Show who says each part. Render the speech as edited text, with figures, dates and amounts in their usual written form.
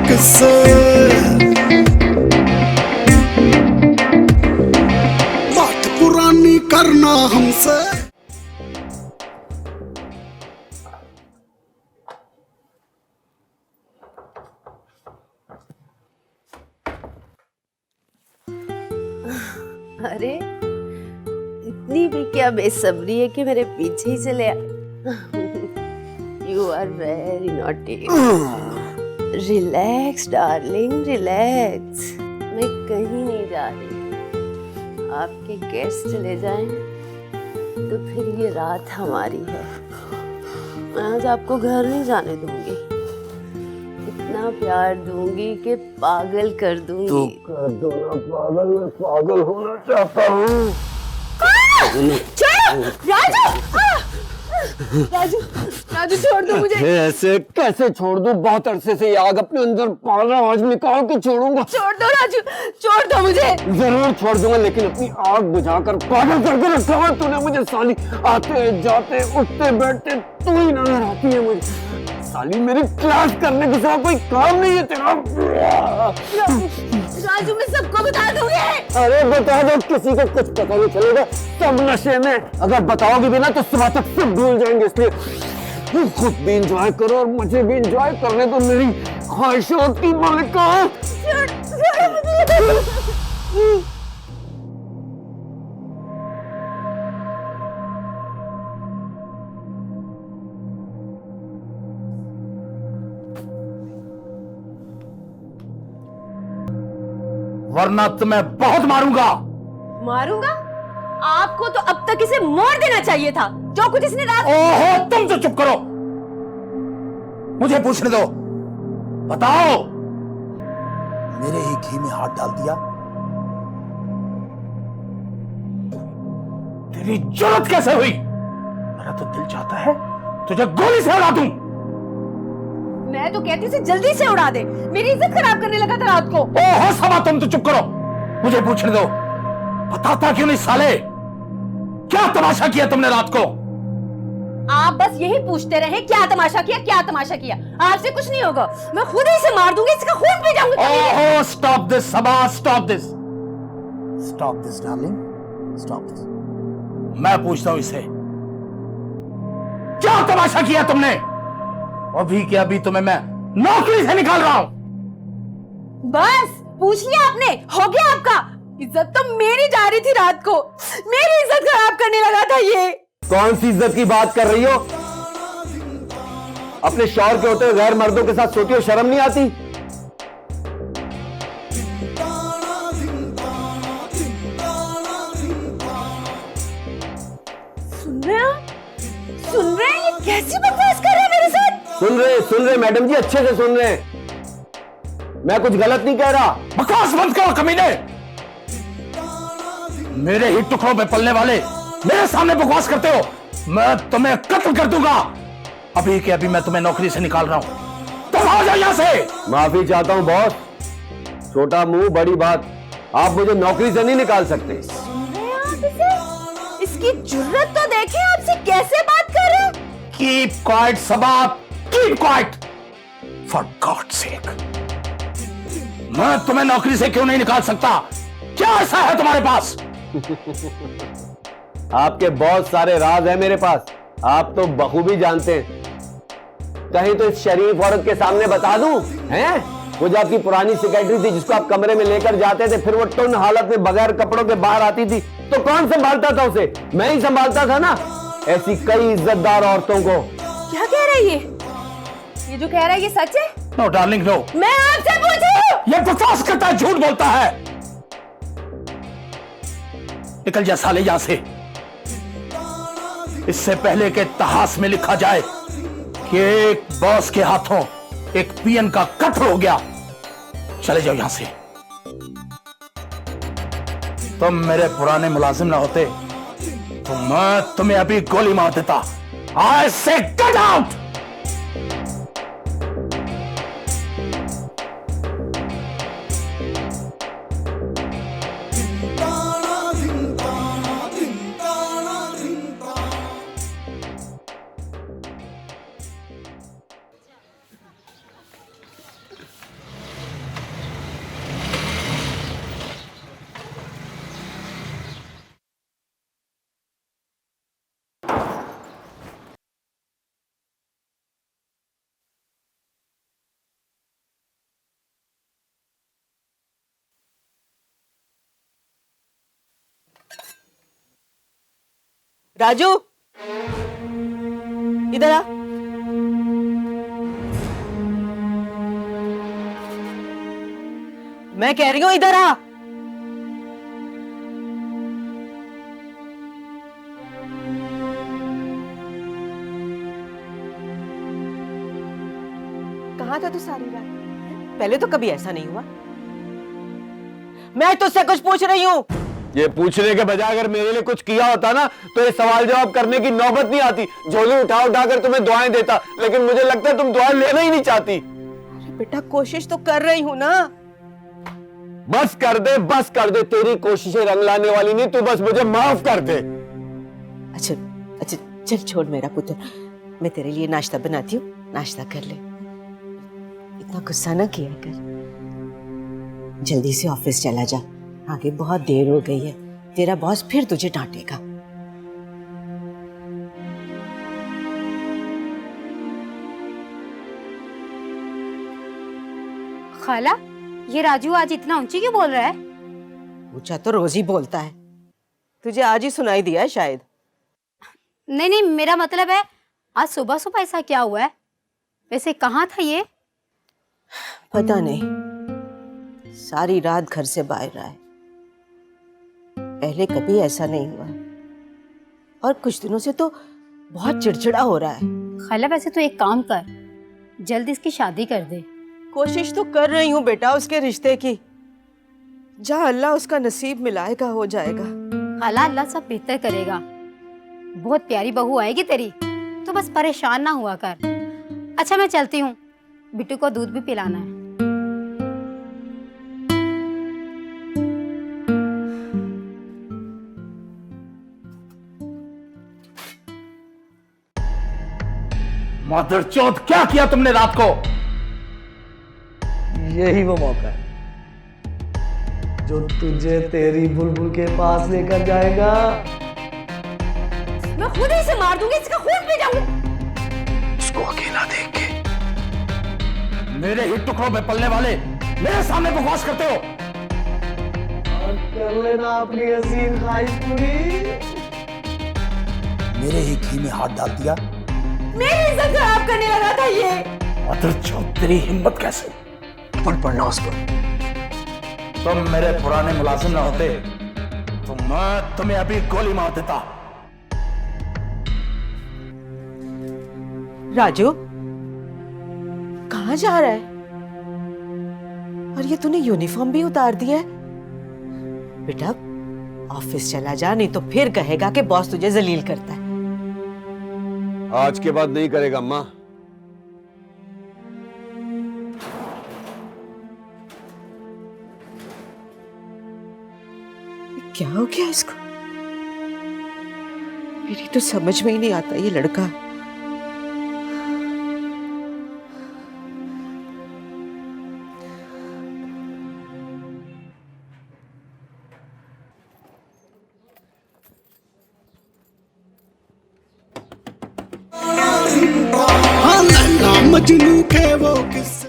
Speaker 1: किससे, बात पुरानी करना हमसे।
Speaker 2: अरे इतनी भी क्या बेसब्री है कि मेरे पीछे ही चले you are very naughty. Relax darling relax, मैं कहीं नहीं जा रही। आपके गेस्ट चले जाएं तो फिर ये रात हमारी है। मैं आज आपको घर नहीं जाने दूंगी, इतना प्यार दूंगी कि पागल कर दूंगी।
Speaker 1: तो कर दो ना पागल, मैं पागल होना चाहता हूँ।
Speaker 2: राजू राजू छोड़ दो मुझे।
Speaker 1: ऐसे कैसे छोड़ दूं? बहुत अरसे से ये आग अपने अंदर पाल रहा हूं, आज निकाल के छोड़ूंगा।
Speaker 2: छोड़ दो राजू, छोड़ दो मुझे।
Speaker 1: जरूर छोड़ दूंगा, लेकिन अपनी आग बुझाकर पागल करके रखा है तूने मुझे साली। आते जाते उठते बैठते तू ही नजर आती है मुझे साली। मेरी क्लास करने के सिवा कोई काम नहीं है तेरा।
Speaker 2: राजू मैं सबको बता दूंगी।
Speaker 1: अरे बता दो, किसी को कुछ पता नहीं चलेगा, सब नशे में। अगर बताओगे भी ना तो सुबह तक सब भूल जाएंगे, इसलिए तू खुद भी इंजॉय करो और मुझे भी इंजॉय करने दो मेरी ख्वाहिशों की मालिका।
Speaker 3: वरना तुम्हें बहुत मारूंगा।
Speaker 2: मारूंगा? आपको तो अब तक इसे मार देना चाहिए था, जो कुछ इसने रात।
Speaker 3: ओहो, तुम तो चुप करो, मुझे पूछने दो। बताओ, मेरे ही घी में हाथ डाल दिया? तेरी जरूरत कैसे हुई? मेरा तो दिल चाहता है तुझे गोली से उड़ा दूं।
Speaker 2: मैं तो कहती हूँ जल्दी से उड़ा दे, मेरी इज्जत खराब करने लगा था रात को।
Speaker 3: ओहो सबा, तुम तो चुप करो, मुझे पूछने दो। बताता क्यों नहीं साले, क्या तमाशा किया तुमने रात को?
Speaker 2: आप बस यही पूछते रहे, क्या तमाशा किया, क्या तमाशा किया। आपसे कुछ नहीं होगा, मैं खुद ही इसे मार दूंगी, इसका खून पी जाऊंगी।
Speaker 3: ओहो stop this Saba, stop this, stop this darling, stop this. मैं पूछता हूं इसे, क्या तमाशा किया तुमने? अभी के अभी तुम्हें मैं नौकरी से निकाल रहा हूं।
Speaker 2: बस पूछ लिया आपने, हो गया आपका। इज्जत तो मेरी जा रही थी रात को, मेरी इज्जत खराब करने लगा था ये।
Speaker 1: कौन सी इज्जत की बात कर रही हो? अपने शौहर के होते हुए गैर मर्दों के साथ सोती हो, शर्म नहीं आती?
Speaker 2: सुन रहे हैं? सुन रहे हैं? ये कैसी बकवास कर रहे हैं मेरे साथ?
Speaker 1: सुन रहे मैडम जी, अच्छे से सुन रहे हैं। मैं कुछ गलत नहीं कह रहा।
Speaker 3: बकवास बंद करो कमीने। मेरे ही टुकड़ों पे पलने वाले मेरे सामने बकवास करते हो, मैं तुम्हें कत्ल कर दूंगा। अभी के अभी मैं तुम्हें नौकरी से निकाल रहा हूं, तुम आ जाओ यहां से।
Speaker 1: माफी चाहता हूं बॉस, छोटा मुंह बड़ी बात। आप मुझे नौकरी से नहीं निकाल सकते।
Speaker 2: सुन रहे हैं आप इसे? इसकी जुर्रत तो देखें, आपसे कैसे बात कर रहे हैं।
Speaker 3: Keep quiet Saba, keep quiet, for God sake. मैं तुम्हें नौकरी से क्यों नहीं निकाल सकता? क्या ऐसा है तुम्हारे पास?
Speaker 1: आपके बहुत सारे राज हैं मेरे पास, आप तो बखूबी जानते हैं। कहीं तो इस शरीफ औरत के सामने बता दूं? हैं? वो जो आपकी पुरानी सेक्रेटरी थी, जिसको आप कमरे में लेकर जाते थे, फिर वो टुन हालत में बगैर कपड़ों के बाहर आती थी, तो कौन संभालता था उसे? मैं ही संभालता था ना। ऐसी कई इज्जतदार औरतों को।
Speaker 2: क्या कह रहा है ये जो कह रहा है ये सच है?
Speaker 3: No darling no.
Speaker 2: मैं आपसे पूछ रही हूँ।
Speaker 3: ये बकवास करता है, झूठ बोलता है। निकल जा साले यहां से, इससे पहले कि इतिहास में लिखा जाए कि एक बॉस के हाथों एक पीएन का कत्ल हो गया। चले जाओ यहां से। तुम मेरे पुराने मुलाजिम ना होते तो मैं तुम्हें अभी गोली मार देता। आई से गेट आउट।
Speaker 4: राजू, इधर आ। मैं कह रही हूं इधर आ। कहाँ था तू सारी रात? पहले तो कभी ऐसा नहीं हुआ। मैं तुझसे कुछ पूछ रही हूँ।
Speaker 1: ये पूछने के बजाय अगर मेरे लिए कुछ किया होता ना तो ये सवाल जवाब करने की नौबत नहीं आती। झोली उठा उठा कर तुम्हें दुआएं देता, लेकिन मुझे लगता है तुम दुआएं लेना ही नहीं चाहती।
Speaker 4: अरे बेटा, कोशिश तो कर रही हूँ ना।
Speaker 1: बस कर दे, बस कर दे। तेरी कोशिशें रंग लाने वाली नहीं, तू बस मुझे माफ कर दे।
Speaker 4: अच्छा अच्छा, चल छोड़ मेरा पुत्र, मैं तेरे लिए नाश्ता बनाती हूँ, नाश्ता कर ले। इतना गुस्सा ना किया कर। जल्दी से ऑफिस चला जा, आगे बहुत देर हो गई है। तेरा बॉस फिर तुझे डांटेगा।
Speaker 5: खाला, ये राजू आज इतना ऊंची क्यों बोल रहा है?
Speaker 4: ऊंचा तो रोज ही बोलता है, तुझे आज ही सुनाई दिया है शायद।
Speaker 5: नहीं नहीं, मेरा मतलब है आज सुबह सुबह ऐसा क्या हुआ है? वैसे कहाँ था ये?
Speaker 4: पता नहीं, सारी रात घर से बाहर रहा है। पहले कभी ऐसा नहीं हुआ और कुछ दिनों से तो बहुत चिड़चिड़ा हो रहा है।
Speaker 5: खाला, वैसे तो एक काम कर, जल्द इसकी शादी कर दे।
Speaker 4: कोशिश तो कर रही हूँ बेटा उसके रिश्ते की। जहाँ अल्लाह उसका नसीब मिलाएगा हो जाएगा।
Speaker 5: खाला, अल्लाह सब बेहतर करेगा। बहुत प्यारी बहू आएगी तेरी, तो बस परेशान ना हुआ कर। अच्छा, मैं चलती हूँ, बिट्टू को दूध भी पिलाना है।
Speaker 3: मदरचोद, क्या किया तुमने रात को?
Speaker 6: यही वो मौका है जो तुझे तेरी बुलबुल के पास लेकर जाएगा।
Speaker 5: मैं खुद ही इसे मार दूंगी, इसका खून पी जाऊंगी।
Speaker 3: उसको अकेला देख के मेरे ही टुकड़ों में पलने वाले मेरे सामने बकवास करते हो।
Speaker 6: और कर लेना अपनी हसीन ख्वाहिश पूरी।
Speaker 3: मेरे ही घी में हाथ डाल दिया।
Speaker 4: मेरी इज्जत खराब करने लगा था ये।
Speaker 3: मदरचोद, तेरी हिम्मत कैसे?
Speaker 6: पढ़ना उस पर।
Speaker 3: तुम मेरे पुराने मुलाजिम न होते तो मैं तुम्हें अभी गोली मार देता।
Speaker 4: राजू, कहाँ जा रहा है? और ये तूने यूनिफॉर्म भी उतार दिया है। बेटा, ऑफिस चला जा, नहीं तो फिर कहेगा कि बॉस तुझे जलील करता है।
Speaker 1: आज के बाद नहीं करेगा अम्मा।
Speaker 4: क्या हो गया इसको? मेरी तो समझ में ही नहीं आता ये लड़का।
Speaker 7: हाँ, लैला मजनू के वो किस्से